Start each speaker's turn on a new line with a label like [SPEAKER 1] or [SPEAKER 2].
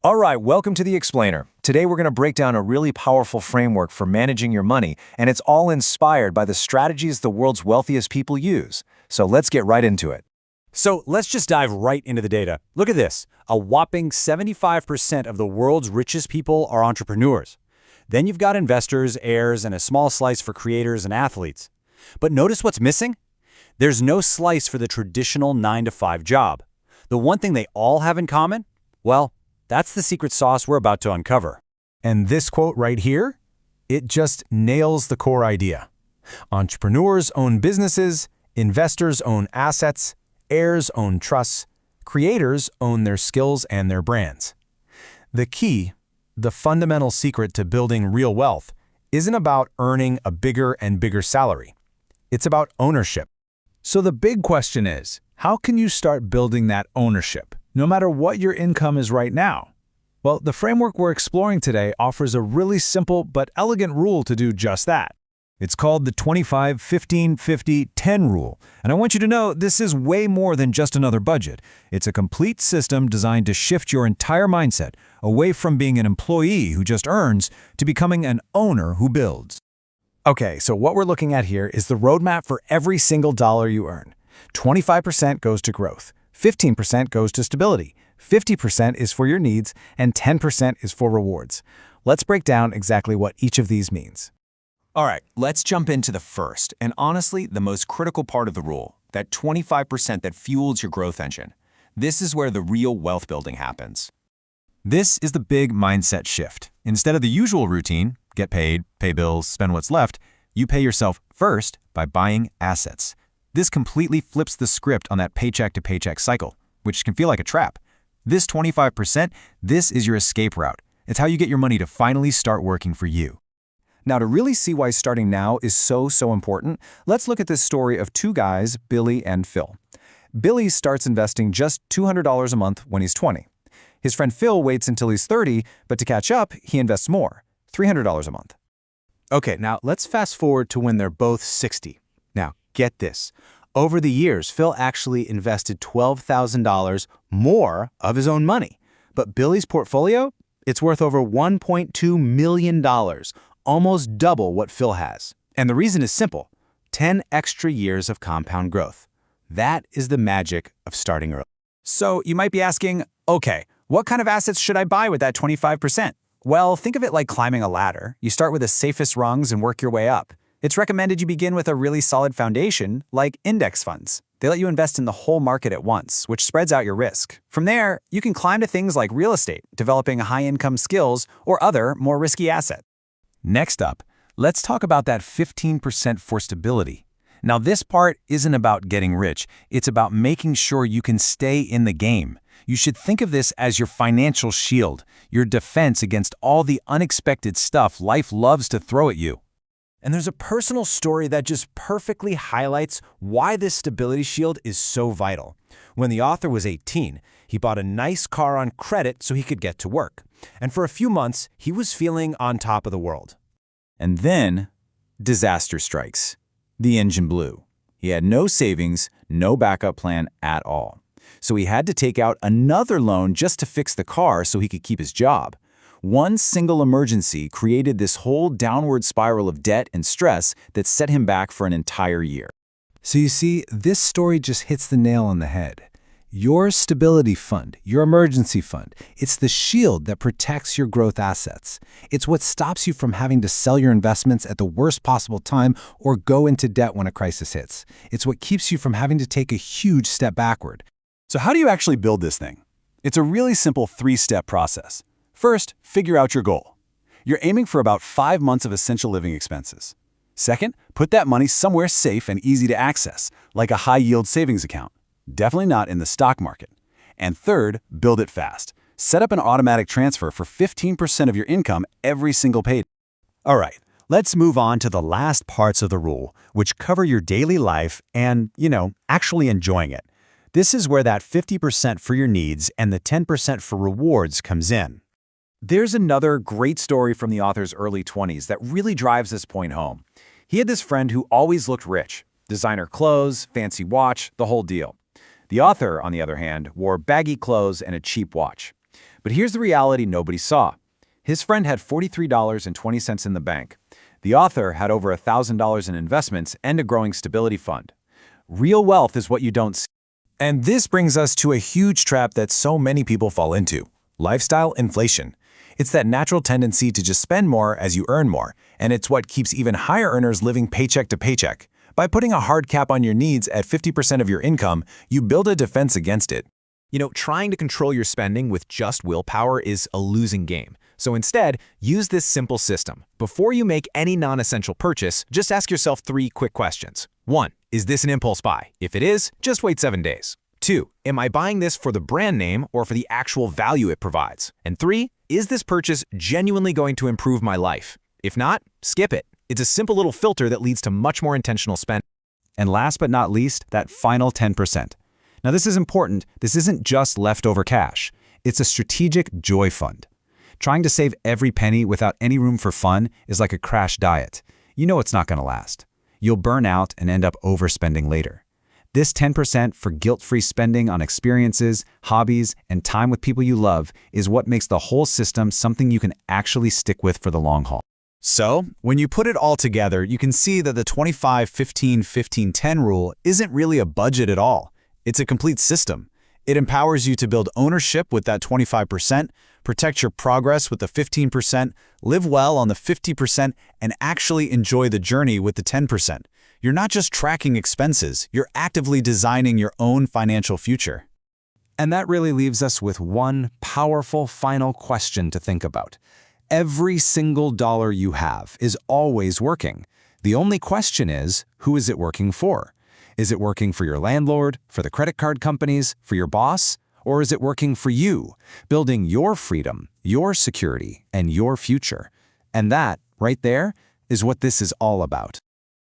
[SPEAKER 1] All right, welcome to The Explainer. Today we're going to break down a really powerful framework for managing your money, and it's all inspired by the strategies the world's wealthiest people use. So let's get right into it.
[SPEAKER 2] So let's just dive right into the data. Look at this. A whopping 75% of the world's richest people are entrepreneurs. Then you've got investors, heirs, and a small slice for creators and athletes. But notice what's missing? There's no slice for the traditional 9-to-5 job. The one thing they all have in common? Well, that's the secret sauce we're about to uncover.
[SPEAKER 3] And this quote right here, it just nails the core idea. Entrepreneurs own businesses, investors own assets, heirs own trusts, creators own their skills and their brands. The key, the fundamental secret to building real wealth, isn't about earning a bigger and bigger salary. It's about ownership.
[SPEAKER 4] So the big question is, how can you start building that ownership, no matter what your income is right now? Well, the framework we're exploring today offers a really simple but elegant rule to do just that. It's called the 25-15-50-10 rule, and I want you to know this is way more than just another budget. It's a complete system designed to shift your entire mindset away from being an employee who just earns to becoming an owner who builds.
[SPEAKER 1] Okay, so what we're looking at here is the roadmap for every single dollar you earn. 25% goes to growth, 15% goes to stability, 50% is for your needs, and 10% is for rewards. Let's break down exactly what each of these means. All right, let's jump into the first, and honestly, the most critical part of the rule, that 25% that fuels your growth engine. This is where the real wealth building happens. This is the big mindset shift. Instead of the usual routine, get paid, pay bills, spend what's left, you pay yourself first by buying assets. This completely flips the script on that paycheck-to-paycheck cycle, which can feel like a trap. This 25%, this is your escape route. It's how you get your money to finally start working for you. Now, to really see why starting now is so important, let's look at this story of two guys, Billy and Phil. Billy starts investing just $200 a month when he's 20. His friend Phil waits until he's 30, but to catch up, he invests more, $300 a month.
[SPEAKER 5] Okay, now let's fast forward to when they're both 60. Now, get this. Over the years, Phil actually invested $12,000 more of his own money. But Billy's portfolio? It's worth over $1.2 million, almost double what Phil has. And the reason is simple: 10 extra years of compound growth. That is the magic of starting early.
[SPEAKER 2] So you might be asking, okay, what kind of assets should I buy with that 25%? Well, think of it like climbing a ladder. You start with the safest rungs and work your way up. It's recommended you begin with a really solid foundation, like index funds. They let you invest in the whole market at once, which spreads out your risk. From there, you can climb to things like real estate, developing high-income skills, or other, more risky assets.
[SPEAKER 3] Next up, let's talk about that 15% for stability. Now, this part isn't about getting rich. It's about making sure you can stay in the game. You should think of this as your financial shield, your defense against all the unexpected stuff life loves to throw at you.
[SPEAKER 5] And there's a personal story that just perfectly highlights why this stability shield is so vital. When the author was 18, he bought a nice car on credit so he could get to work. And for a few months, he was feeling on top of the world.
[SPEAKER 1] And then, disaster strikes. The engine blew. He had no savings, no backup plan at all. So he had to take out another loan just to fix the car so he could keep his job. One single emergency created this whole downward spiral of debt and stress that set him back for an entire year.
[SPEAKER 4] So you see, this story just hits the nail on the head. Your stability fund, your emergency fund, it's the shield that protects your growth assets. It's what stops you from having to sell your investments at the worst possible time or go into debt when a crisis hits. It's what keeps you from having to take a huge step backward.
[SPEAKER 5] So how do you actually build this thing? It's a really simple 3-step process. First, figure out your goal. You're aiming for about 5 months of essential living expenses. Second, put that money somewhere safe and easy to access, like a high-yield savings account. Definitely not in the stock market. And third, build it fast. Set up an automatic transfer for 15% of your income every single payday.
[SPEAKER 2] All right, let's move on to the last parts of the rule, which cover your daily life and, actually enjoying it. This is where that 50% for your needs and the 10% for rewards comes in.
[SPEAKER 1] There's another great story from the author's early 20s that really drives this point home. He had this friend who always looked rich. Designer clothes, fancy watch, the whole deal. The author, on the other hand, wore baggy clothes and a cheap watch.
[SPEAKER 2] But here's the reality nobody saw. His friend had $43.20 in the bank. The author had over $1,000 in investments and a growing stability fund. Real wealth is what you don't see.
[SPEAKER 3] And this brings us to a huge trap that so many people fall into: lifestyle inflation. It's that natural tendency to just spend more as you earn more, and it's what keeps even higher earners living paycheck to paycheck. By putting a hard cap on your needs at 50% of your income, you build a defense against it.
[SPEAKER 6] Trying to control your spending with just willpower is a losing game. So instead, use this simple system. Before you make any non-essential purchase, just ask yourself 3 quick questions. 1. Is this an impulse buy? If it is, just wait 7 days. 2. Am I buying this for the brand name or for the actual value it provides? And 3. Is this purchase genuinely going to improve my life? If not, skip it. It's a simple little filter that leads to much more intentional spending.
[SPEAKER 2] And last but not least, that final 10%. Now this is important. This isn't just leftover cash. It's a strategic joy fund. Trying to save every penny without any room for fun is like a crash diet. You know it's not going to last. You'll burn out and end up overspending later. This 10% for guilt-free spending on experiences, hobbies, and time with people you love is what makes the whole system something you can actually stick with for the long haul.
[SPEAKER 5] So, when you put it all together, you can see that the 25-15-15-10 rule isn't really a budget at all. It's a complete system. It empowers you to build ownership with that 25%, protect your progress with the 15%, live well on the 50%, and actually enjoy the journey with the 10%. You're not just tracking expenses, you're actively designing your own financial future.
[SPEAKER 2] And that really leaves us with one powerful final question to think about. Every single dollar you have is always working. The only question is, who is it working for? Is it working for your landlord, for the credit card companies, for your boss? Or is it working for you, building your freedom, your security, and your future? And that, right there, is what this is all about.